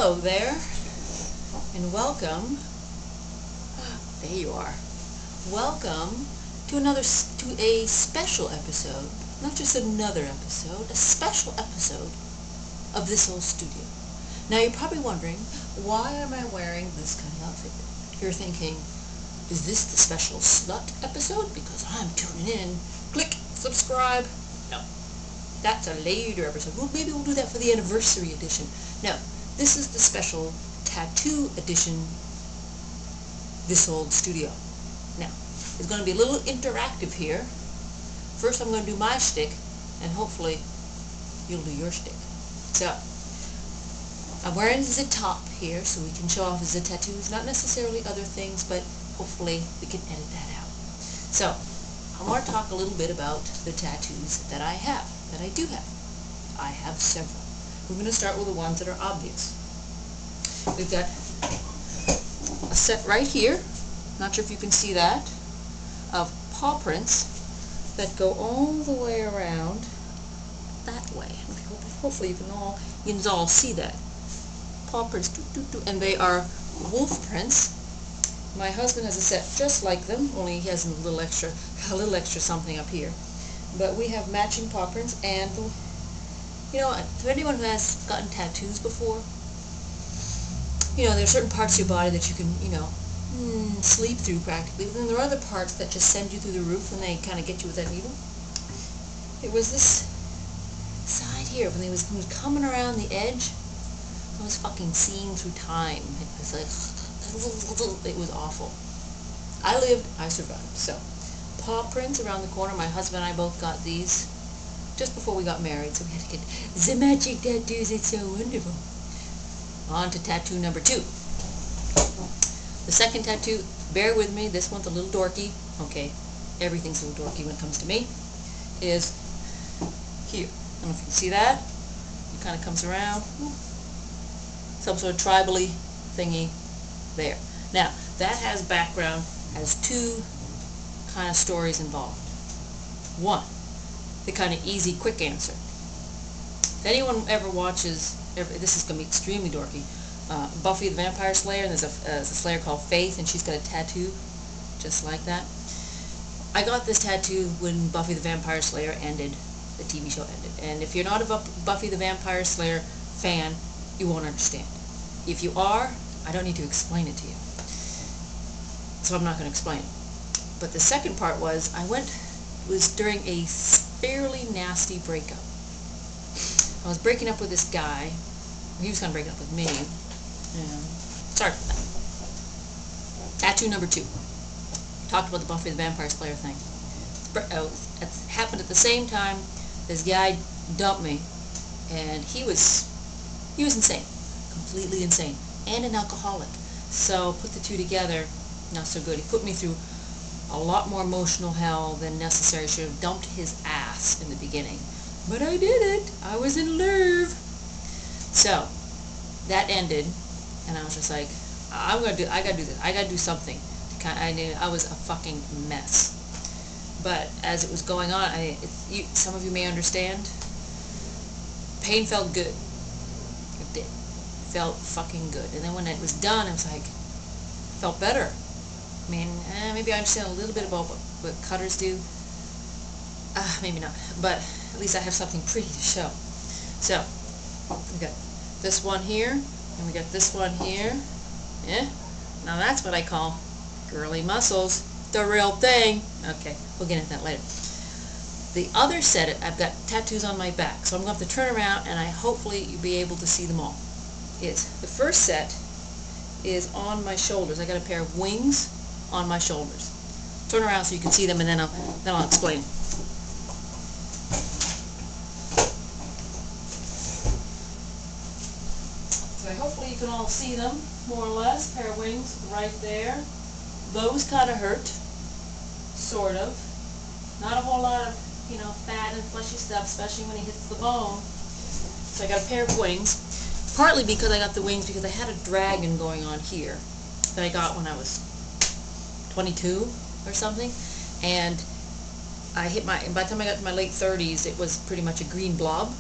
Hello there, and welcome. There you are. Welcome to a special episode, not just another episode, a special episode of This Old Studio. Now you're probably wondering, why am I wearing this kind of outfit? You're thinking, is this the special slut episode? Because I'm tuning in. Click subscribe. No, that's a later episode. Well, maybe we'll do that for the anniversary edition. No, this is the special tattoo edition, This Old Studio. Now, it's going to be a little interactive here. First I'm going to do my shtick, and hopefully you'll do your shtick. So, I'm wearing the top here so we can show off the tattoos, not necessarily other things, but hopefully we can edit that out. So, I want to talk a little bit about the tattoos that I have, that I do have. I have several. We're going to start with the ones that are obvious. We've got a set right here, not sure if you can see that, of paw prints that go all the way around that way. Hopefully you can all see that. Paw prints, and they are wolf prints. My husband has a set just like them, only he has a little extra something up here. But we have matching paw prints, and you know, to anyone who has gotten tattoos before, you know, there are certain parts of your body that you can, you know, sleep through practically. But then there are other parts that just send you through the roof when they kind of get you with that needle. It was this side here, when he was coming around the edge, I was fucking seeing through time. It was like, it was awful. I lived, I survived. So, paw prints around the corner. My husband and I both got these just before we got married, so we had to get the magic tattoos. It's so wonderful. On to tattoo number 2. The second tattoo, bear with me, this one's a little dorky. Okay, everything's a little dorky when it comes to me. Is here. I don't know if you can see that. It kind of comes around. Some sort of tribally thingy there. Now, that has background, has 2 kind of stories involved. One, the kind of easy, quick answer. If anyone ever watches, this is going to be extremely dorky, Buffy the Vampire Slayer, and there's a Slayer called Faith, and she's got a tattoo just like that. I got this tattoo when Buffy the Vampire Slayer ended, the TV show ended. And if you're not a Buffy the Vampire Slayer fan, you won't understand. If you are, I don't need to explain it to you. So I'm not going to explain it. But the second part was, it was during a fairly nasty breakup. I was breaking up with this guy. He was kind of breaking up with me. Sorry for that. Tattoo number 2. Talked about the Buffy the Vampire Slayer thing. It happened at the same time. This guy dumped me, and he was insane, completely insane, and an alcoholic. So put the 2 together, not so good. He put me through a lot more emotional hell than necessary. Should have dumped his ass in the beginning, but I did it. I was in love. So that ended, and I was just like, I gotta do this. I gotta do something. I was a fucking mess. But as it was going on, some of you may understand. Pain felt good. It did. It felt fucking good. And then when it was done, I was like, felt better. I mean, maybe I understand a little bit about what cutters do. Maybe not. But at least I have something pretty to show. So, we got this one here, and we got this one here. Yeah? Now that's what I call girly muscles. The real thing. Okay, we'll get into that later. The other set, I've got tattoos on my back, so I'm going to have to turn around, and hopefully you'll be able to see them all. The first set is on my shoulders. I got a pair of wings on my shoulders. Turn around so you can see them, and then I'll explain. So hopefully you can all see them, more or less. Pair of wings right there. Those kind of hurt, sort of. Not a whole lot of, you know, fat and fleshy stuff, especially when he hits the bone. So I got a pair of wings. Partly because I got the wings because I had a dragon going on here that I got when I was 22 or something, and by the time I got to my late 30s, it was pretty much a green blob,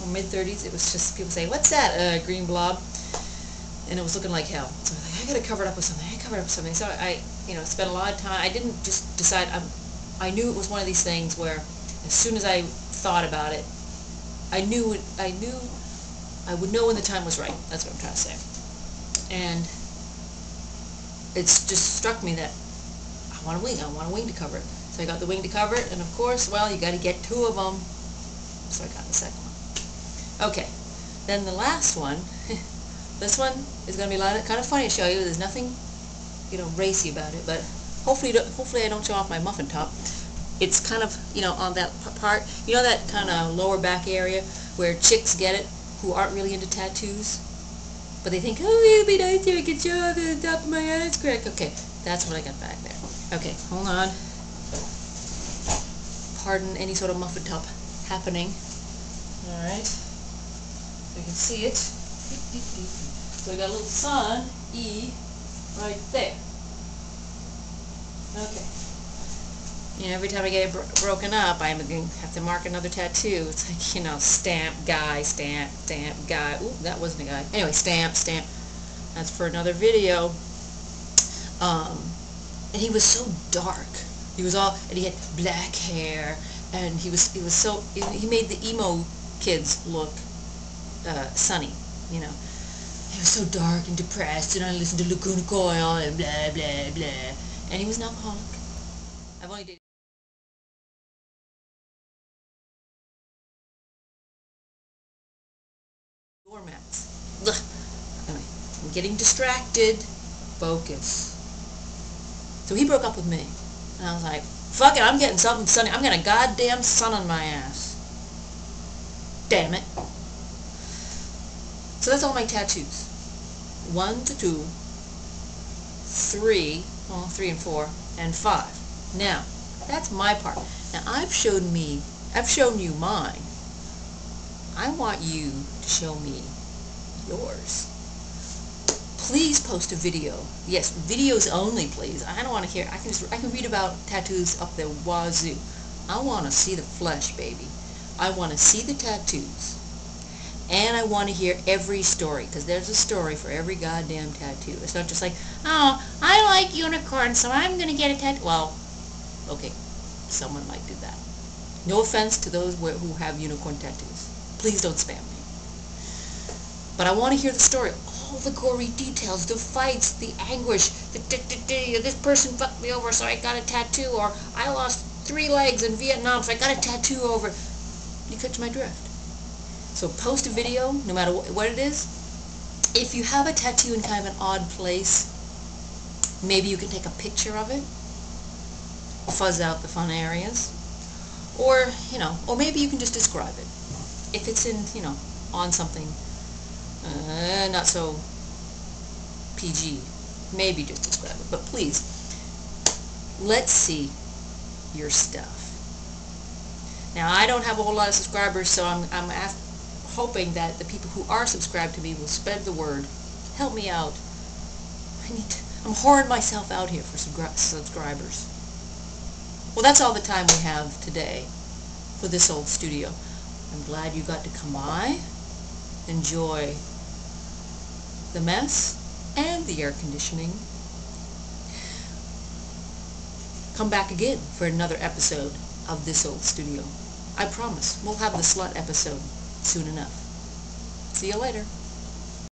or mid-30s. It was just, people say, what's that, green blob? and it was looking like hell. So I was like, I gotta cover it up with something. So I spent a lot of time. I didn't just decide. I knew it was one of these things where, as soon as I thought about it, I knew I would know when the time was right. That's what I'm trying to say. And it's just struck me that I want a wing. I want a wing to cover it. So I got the wing to cover it, and of course, well, you got to get 2 of them. So I got the second one. Okay, then the last one. This one is going to be kind of funny to show you. There's nothing, racy about it, but hopefully I don't show off my muffin top. It's kind of, on that part, that kind of lower back area where chicks get it who aren't really into tattoos, but they think, oh, it'll be nice if I can show off the top of my ass crack. Okay, that's what I got back there. Okay, hold on. Pardon any sort of muffin top happening. Alright, you can see it. So I got a little sun, E, right there. Okay. Every time I get it broken up, I'm going to have to mark another tattoo. It's like, stamp, guy, stamp, guy. Ooh, that wasn't a guy. Anyway, stamp. That's for another video. And he was so dark. And he had black hair, and he made the emo kids look sunny, He was so dark and depressed, and I listened to Lacuna Coil and blah, blah, blah. And he was an alcoholic. I've only dated doormats. Ugh. Anyway, I'm getting distracted. Focus. So he broke up with me. And I was like, fuck it, I'm getting something sunny. I'm getting a goddamn sun on my ass. Damn it. So that's all my tattoos. 1 to 2, 3, well, 3 and 4, and 5. Now, that's my part. Now, I've shown you mine. I want you to show me yours. Please post a video. Yes, videos only, please. I don't want to hear. I can read about tattoos up the wazoo. I want to see the flesh, baby. I want to see the tattoos. And I want to hear every story, because there's a story for every goddamn tattoo. It's not just like, oh, I like unicorns, so I'm going to get a tattoo. Well, okay, someone might do that. No offense to those who have unicorn tattoos. Please don't spam me. But I want to hear the story. All the gory details, the fights, the anguish, this person fucked me over, so I got a tattoo, or I lost 3 legs in Vietnam, so I got a tattoo over. You catch my drift. So post a video, no matter what it is. If you have a tattoo in kind of an odd place, maybe you can take a picture of it, fuzz out the fun areas, or maybe you can just describe it. If it's in, on something not so PG, maybe just describe it. But please, let's see your stuff. Now, I don't have a whole lot of subscribers, so I'm hoping that the people who are subscribed to me will spread the word. Help me out. I'm whoring myself out here for subscribers. Well, that's all the time we have today for this old studio. I'm glad you got to come by, enjoy the mess and the air conditioning. Come back again for another episode of this old studio. I promise, we'll have the slut episode soon enough. See you later.